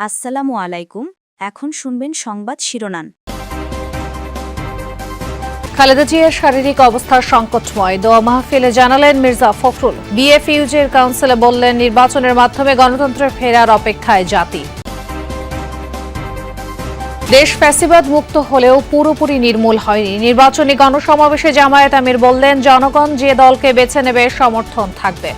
আসসালামু আলাইকুম। এখন শুনবেন সংবাদ শিরোনাম। খালেদা জিয়ার শারীরিক অবস্থার সংকটময়, দোয়া মাহফিলে জানালেন মির্জা ফখরুল। বিএফইউজের কাউন্সিলে বললেন, নির্বাচনের মাধ্যমে গণতন্ত্রের ফেরার অপেক্ষায় জাতি। দেশ ফ্যাসিবাদ মুক্ত হলেও পুরোপুরি নির্মূল হয়নি। নির্বাচনী গণসমাবেশে জামায়াত আমির বললেন, জনগণ যে দলকে বেছে নেবে সমর্থন থাকবে।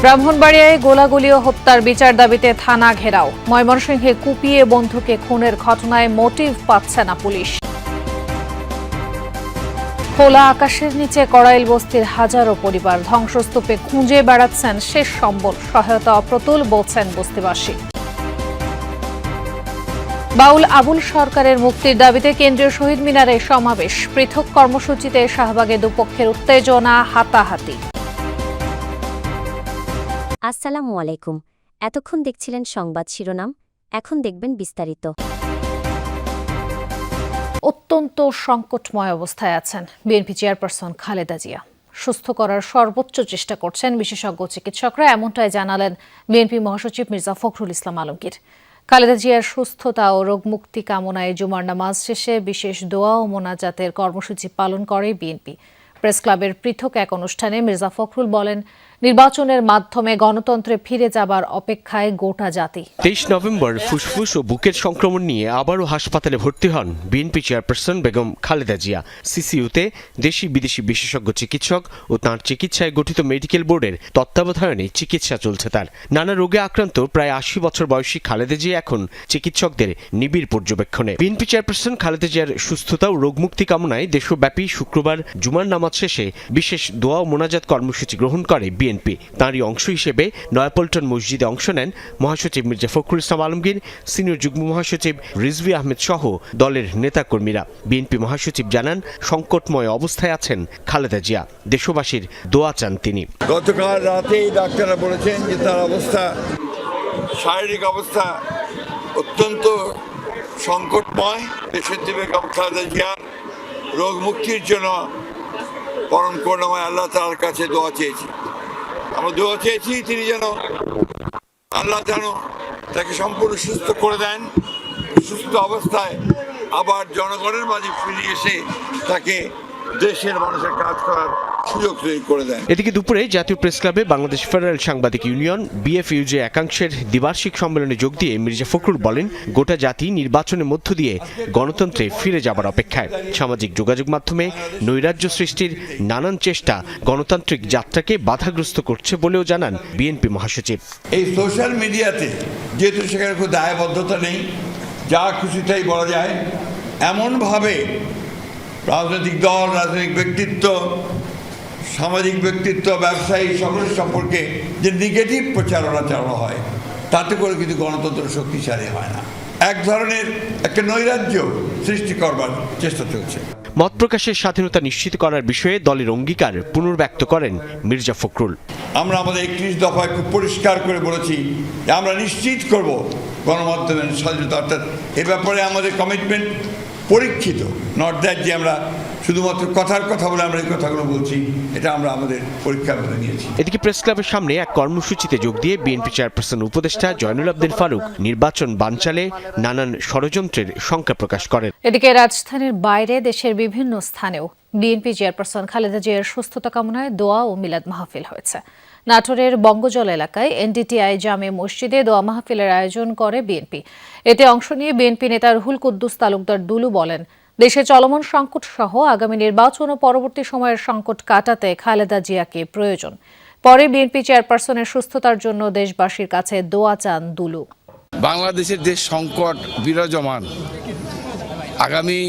ব্রাহ্মণবাড়িয়ায় গোলাগুলি ও হত্যার বিচার দাবিতে থানা ঘেরাও। ময়মনসিংহে কুপিয়ে বন্ধুকে খুনের ঘটনায় মোটিভ পাচ্ছে না পুলিশ। খোলা আকাশের নিচে কড়াইল বস্তির হাজারো পরিবার, ধ্বংসস্তূপে খুঁজে বেড়াচ্ছেন শেষ সম্বল। সহায়তা অপ্রতুল, বলছেন বস্তিবাসী। বাউল আবুল সরকারের মুক্তির দাবিতে কেন্দ্রীয় শহীদ মিনারে সমাবেশ। পৃথক কর্মসূচিতে শাহবাগে দুপক্ষের উত্তেজনা, হাতাহাতি। আসসালামু আলাইকুম। এতক্ষণ দেখছিলেন সংবাদ শিরোনাম, এখন দেখবেন বিস্তারিত। অত্যন্ত সংকটময় অবস্থায় আছেন বিএনপি চেয়ারপারসন খালেদা জিয়া। সুস্থ করার সর্বোচ্চ চেষ্টা করছেন বিশেষজ্ঞ চিকিৎসকরা, এমনটাই জানালেন বিএনপি মহাসচিব মির্জা ফখরুল ইসলাম আলমগীর। খালেদা জিয়ার সুস্থতা ও রোগমুক্তি কামনায় জুমার নামাজ শেষে বিশেষ দোয়া ও মোনাজাতের কর্মসূচি পালন করে বিএনপি। প্রেস ক্লাবের পৃথক এক অনুষ্ঠানে মির্জা ফখরুল বলেন, নির্বাচনের মাধ্যমে গণতন্ত্রে ফিরে যাবার অপেক্ষায় গোটা জাতি। 23 নভেম্বর ফুসফুস ও বুকের সংক্রমণ নিয়ে আবারও হাসপাতালে ভর্তি হন বিএনপি চেয়ারপারসন বেগম খালেদা জিয়া। সিসিইউতে দেশি বিদেশি বিশেষজ্ঞ চিকিৎসক ও তাঁর চিকিৎসায় গঠিত মেডিকেল বোর্ডের তত্ত্বাবধানে চিকিৎসা চলছে তার। নানা রোগে আক্রান্ত প্রায় 80 বছর বয়সী খালেদা জিয়া এখন চিকিৎসকদের নিবিড় পর্যবেক্ষণে। বিএনপি চেয়ারপারসন খালেদা জিয়ার সুস্থতা ও রোগমুক্তি কামনায় দেশব্যাপী শুক্রবার জুমার নামাজ শেষে বিশেষ দোয়া ও মোনাজাত কর্মসূচি গ্রহণ করে বিএনপি। তাঁরই অংশ হিসেবে নয়াপল্টন মসজিদে অংশ নেন মহাসচিব মির্জা ফখরুল ইসলাম আলমগীর, সিনিয়র যুগ্ম মহাসচিব রিজভী আহমেদ সহ দলের নেতাকর্মীরা। বিএনপি মহাসচিব জানান, সংকটময় অবস্থায় আছেন খালেদা জিয়া, দেশবাসীর দোয়া চান তিনি। গতকাল রাতেই ডাক্তাররা বলেছেন যে তার শারীরিক অবস্থা অত্যন্ত সংকটময়। দেশনেত্রী বেগম খালেদা জিয়ার রোগ মুক্তির জন্য পরম করুণাময় আল্লাহ তাআলার কাছে দোয়া চেয়েছি। আমরা দোয়া চেয়েছি তিনি যেন আল্লাহ যেন তাকে সম্পূর্ণ সুস্থ করে দেন, সুস্থ অবস্থায় আবার জনগণের মাঝে ফিরে এসে তাকে দেশের মানুষের কাজ করার সুযোগ তৈরি করে দেন। এদিকে দুপুরে জাতীয় প্রেস ক্লাবে বাংলাদেশ ফেডারেল সাংবাদিক ইউনিয়ন বিএফইউজে একাংশের দ্বিবার্ষিক সম্মেলনে যোগ দিয়ে মির্জা ফখরুল বলেন, গোটা জাতি নির্বাচনের মধ্য দিয়ে গণতন্ত্রে ফিরে যাবার অপেক্ষায়। সামাজিক যোগাযোগ মাধ্যমে নৈরাজ্য সৃষ্টির নানান চেষ্টা গণতান্ত্রিক যাত্রাকে বাধাগ্রস্ত করছে বলেও জানান বিএনপি মহাসচিব। এই সোশ্যাল মিডিয়াতে যেহেতু সেখানে কোনো দায়বদ্ধতা নেই, যা খুশিটাই বলা যায়, এমনভাবে রাজনৈতিক দল, রাজনৈতিক ব্যক্তিত্ব, সামাজিক ব্যক্তিত্ব, ব্যবসায়ী সকলের সম্পর্কে যে নেগেটিভ প্রচারণা চালানো হয়, তাতে করে কিন্তু গণতন্ত্র শক্তিশালী হয় না। এক ধরনের একটা নৈরাজ্য সৃষ্টি করবার চেষ্টা চলছে। মত প্রকাশের স্বাধীনতা নিশ্চিত করার বিষয়ে দলের অঙ্গীকার পুনর্ব্যক্ত করেন মির্জা ফখরুল। আমরা আমাদের 31 দফায় খুব পরিষ্কার করে বলেছি যে আমরা নিশ্চিত করব গণমাধ্যমের স্বাধীনতা। অর্থাৎ এ ব্যাপারে আমাদের কমিটমেন্ট পরীক্ষিত, নট দ্যাট যে আমরা শুধুমাত্র কথার কথা বলে আমরা এই কথাগুলো বলছি, এটা আমরা আমাদের পরীক্ষার মধ্যে নিয়েছি। এদিকে প্রেস ক্লাবের সামনে এক কর্মসূচিতে যোগ দিয়ে বিএনপি চেয়ারপারসন উপদেষ্টা জয়নুল আবদিন ফারুক নির্বাচন বানচালে নানান ষড়যন্ত্রের শঙ্কা প্রকাশ করেন। এদিকে রাজধানীর বাইরে দেশের বিভিন্ন স্থানেও বিএনপি চেয়ারপারসন খালেদা জিয়ার সুস্থতা কামনায় দোয়া ও মিলাদ মাহফিল হয়েছে। নাটোরের বঙ্গজল এলাকায় এনডিটিআই জামে মসজিদে দোয়া মাহফিলের আয়োজন করে বিএনপি। এতে অংশ নিয়ে বিএনপি নেতা রুহুল কুদ্দুস তালুকদার দুলু বলেন, দেশে চলমান সংকট সহ আগামী নির্বাচন ও পরবর্তী সময়ের সংকট কাটাতে খালেদা জিয়াকে প্রয়োজন। পরে বিএনপি চেয়ারপারসনের সুস্থতার জন্য দেশবাসীর কাছে দোয়া চান দুলু। বাংলাদেশের যে সংকট বিরাজমান, আগামী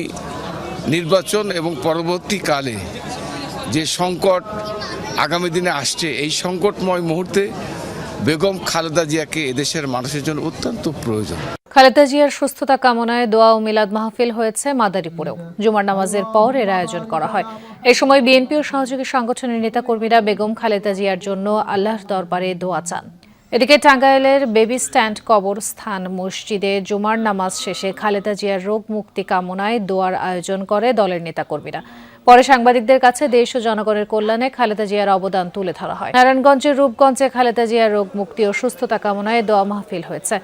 নির্বাচন এবং পরবর্তীকালে যে সংকট আগামী দিনে আসছে, এই সংকটময় মুহূর্তে বেগম খালেদা জিয়াকে এদেশের মানুষের জন্য অত্যন্ত প্রয়োজন। খালেদা জিয়ার সুস্থতা কামনায় দোয়া ও মিলাদ মাহফিল হয়েছে মাদারীপুরেও। জুমার নামাজের পর এর আয়োজন করা হয়। এ সময় বিএনপি ও সহযোগী সংগঠনের নেতাকর্মীরা বেগম খালেদা জিয়ার জন্য আল্লাহর দরবারে দোয়া চান। এদিকে টাঙ্গাইলের বেবি স্ট্যান্ড কবরস্থান মসজিদে জুমার নামাজ শেষে খালেদা জিয়ার রোগ মুক্তি কামনায় দোয়ার আয়োজন করে দলের নেতাকর্মীরা। পরে সাংবাদিকদের কাছে দেশ ও জনগণের কল্যাণে খালেদা জিয়ার অবদান তুলে ধরা হয়। নারায়ণগঞ্জের রূপগঞ্জে খালেদা জিয়ার রোগ মুক্তি ও সুস্থতা কামনায় দোয়া মাহফিল হয়েছে।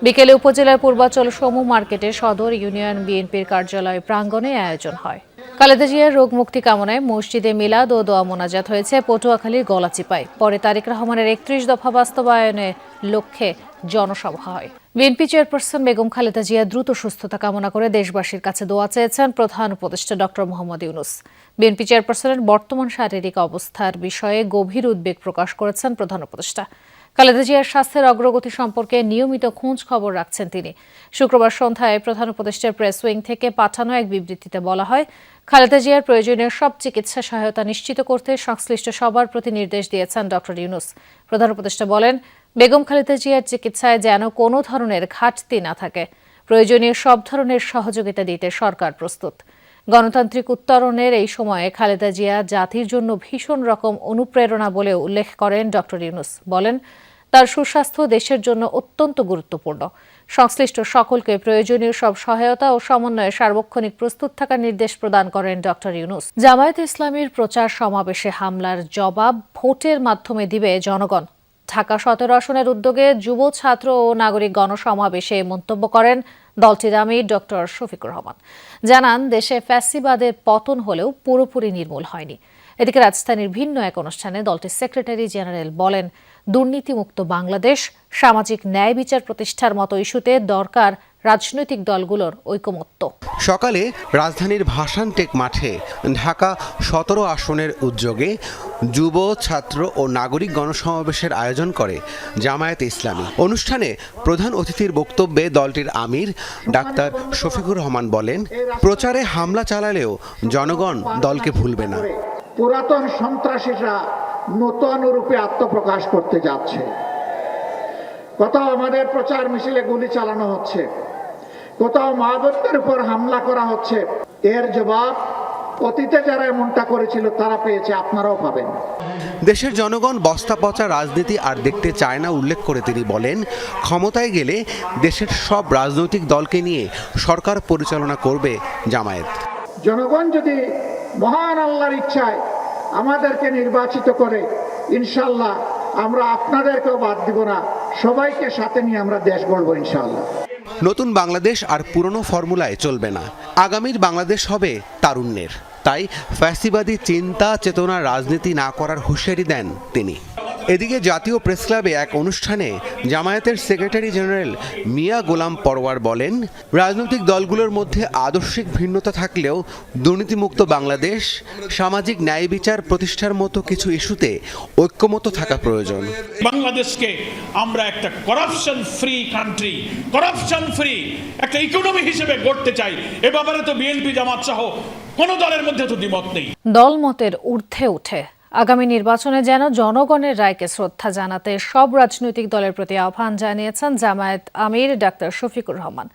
বিকেলে উপজেলার পূর্বাচল সমু মার্কেটে সদর ইউনিয়ন বিএনপির কার্যালয় প্রাঙ্গণে আয়োজন হয়। খালেদা জিয়ার রোগ মুক্তি কামনায় মসজিদে মিলাদ ও দোয়া মোনাজাত হয়েছে পটুয়াখালীর গলাচিপায়। পরে তারেক রহমানের ৩১ দফা বাস্তবায়নের লক্ষ্যে জনসভা হয়। বিএনপি চেয়ারপারসন বেগম খালেদা জিয়া দ্রুত সুস্থতা কামনা করে দেশবাসীর কাছে দোয়া চেয়েছেন প্রধান উপদেষ্টা ডক্টর মোহাম্মদ ইউনূস। বিএনপি চেয়ারপারসনের বর্তমান শারীরিক অবস্থার বিষয়ে গভীর উদ্বেগ প্রকাশ করেছেন প্রধান উপদেষ্টা। খালেদা জিয়ার স্বাস্থ্যের অগ্রগতি সম্পর্কে নিয়মিত খোঁজ খবর রাখছেন তিনি। শুক্রবার সন্ধ্যায় প্রধান উপদেষ্টার প্রেস উইং থেকে পাঠানো এক বিবৃতিতে বলা হয়, খালেদা জিয়ার প্রয়োজনীয় সব চিকিৎসা সহায়তা নিশ্চিত করতে সংশ্লিষ্ট সবার প্রতি নির্দেশ দিয়েছেন ডক্টর ইউনূস। প্রধান উপদেষ্টা বলেন, বেগম খালেদা জিয়ার চিকিৎসায় যেন কোনো ধরনের ঘাটতি না থাকে। প্রয়োজনীয় সব ধরনের সহযোগিতা দিতে সরকার প্রস্তুত। গণতান্ত্রিক উত্তরণের এই সময়ে খালেদা জিয়া জাতির জন্য ভীষণ রকম অনুপ্রেরণা বলে উল্লেখ করেন ডক্টর ইউনূস। বলেন, তার সুস্বাস্থ্য দেশের জন্য অত্যন্ত গুরুত্বপূর্ণ। সংশ্লিষ্ট সকলকে প্রয়োজনীয় সব সহায়তা ও সমন্বয়ে সার্বক্ষণিক প্রস্তুত থাকার নির্দেশ প্রদান করেন ডক্টর ইউনূস। জামায়াতে ইসলামীর প্রচার সমাবেশে হামলার জবাব ভোটের মাধ্যমে দিবে জনগণ। ঢাকা ১৭ আসনের উদ্যোগে যুব ছাত্র ও নাগরিক গণসমাবেশে মন্তব্য করেন দলটির আমির ডক্টর শফিকুর রহমান। জানান, দেশে ফ্যাসিবাদের পতন হলেও পুরোপুরি নির্মূল হয়নি। এদিকে রাজধানীর ভিন্ন এক অনুষ্ঠানে দলটির সেক্রেটারি জেনারেল বলেন, দুর্নীতিমুক্ত বাংলাদেশ, সামাজিক ন্যায় বিচার প্রতিষ্ঠার মতো ইস্যুতে দরকার রাজনৈতিক দলগুলোর ঐকমত্য। সকালে রাজধানীর ভাসানটেক মাঠে ঢাকা ১৭ আসনের উদ্যোগে যুব ছাত্র ও নাগরিক গণসমাবেশের আয়োজন করে জামায়াতে ইসলামী। অনুষ্ঠানে প্রধান অতিথির বক্তব্যে দলটির আমির ডাক্তার শফিকুর রহমান বলেন, প্রচারে হামলা চালালেও জনগণ দলকে ভুলবে না। পুরাতন সন্ত্রাসীরা নতুন রূপে আত্মপ্রকাশ করতে যাচ্ছে। কোথাও আমাদের প্রচার মিছিলে গুলি চালানো হচ্ছে, কোথাও মা বোনদের উপর হামলা করা হচ্ছে। এর জবাব অতীতে যারা এমনটা করেছিল তারা পেয়েছে, আপনারাও পাবেন। দেশের জনগণ বস্তা পচা রাজনীতি আর দেখতে চায় না উল্লেখ করে তিনি বলেন, ক্ষমতায় গেলে দেশের সব রাজনৈতিক দলকে নিয়ে সরকার পরিচালনা করবে জামায়াত। জনগণ যদি মহান আল্লাহর ইচ্ছায় আমাদেরকে নির্বাচিত করে, ইনশাল্লাহ আমরা আপনাদেরকেও বাদ দিব না, সবাইকে সাথে নিয়ে আমরা দেশ গড়ব ইনশাল্লাহ। নতুন বাংলাদেশ আর পুরনো ফর্মুলায় চলবে না। আগামীর বাংলাদেশ হবে তারুণ্যের। তাই ফ্যাসিবাদী চিন্তা চেতনা রাজনীতি না করার হুঁশিয়ারি দেন তিনি। এদিকে জাতীয় প্রেসক্লাবে এক অনুষ্ঠানে জামায়াতের সেক্রেটারি জেনারেল মিয়া গোলাম পরওয়ার বলেন, রাজনৈতিক দলগুলোর মধ্যে আদর্শিক ভিন্নতা থাকলেও দুর্নীতিমুক্ত বাংলাদেশ, সামাজিক ন্যায় বিচার প্রতিষ্ঠার মতো কিছু ইস্যুতে ঐক্যমত্য থাকা প্রয়োজন। বাংলাদেশকে আমরা একটা corruption free country, corruption free একটা ইকোনমি হিসেবে গড়তে চাই। এ ব্যাপারে তো বিএনপি জামাত সহ কোনো দলের মধ্যে তো দ্বিমত নেই। দলমতের ঊর্ধ্বে উঠে আগামী নির্বাচনে যেন জনগণের রায়কে শ্রদ্ধা জানাতে সব রাজনৈতিক দলের প্রতি আহ্বান জানিয়েছেন জামায়াত আমির ডাক্তার শফিকুর রহমান।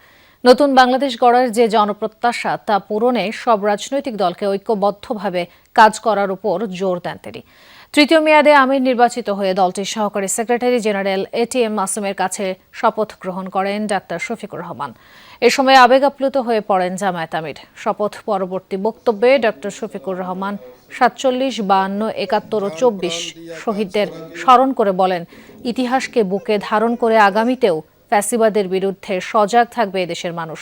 নতুন বাংলাদেশ গড়ার যে জনপ্রত্যাশা তা পূরণে সব রাজনৈতিক দলকে ঐক্যবদ্ধভাবে কাজ করার উপর জোর দেন তিনি। তৃতীয় মেয়াদে আমির নির্বাচিত হয়ে দলটির সহকারী সেক্রেটারি জেনারেল এটিএম মাসুমের কাছে শপথ গ্রহণ করেন ডাক্তার শফিকুর রহমান। এ সময় আবেগ আপ্লুত হয়ে পড়েন জামায়াত আমির। শপথ পরবর্তী বক্তব্যে ডক্টর শফিকুর রহমান ৪৭, ৫২, ৭১ ও ২৪ শহীদদের স্মরণ করে বলেন, ইতিহাসকে বুকে ধারণ করে আগামীতেও ফ্যাসিবাদের বিরুদ্ধে সজাগ থাকবে এদেশের মানুষ।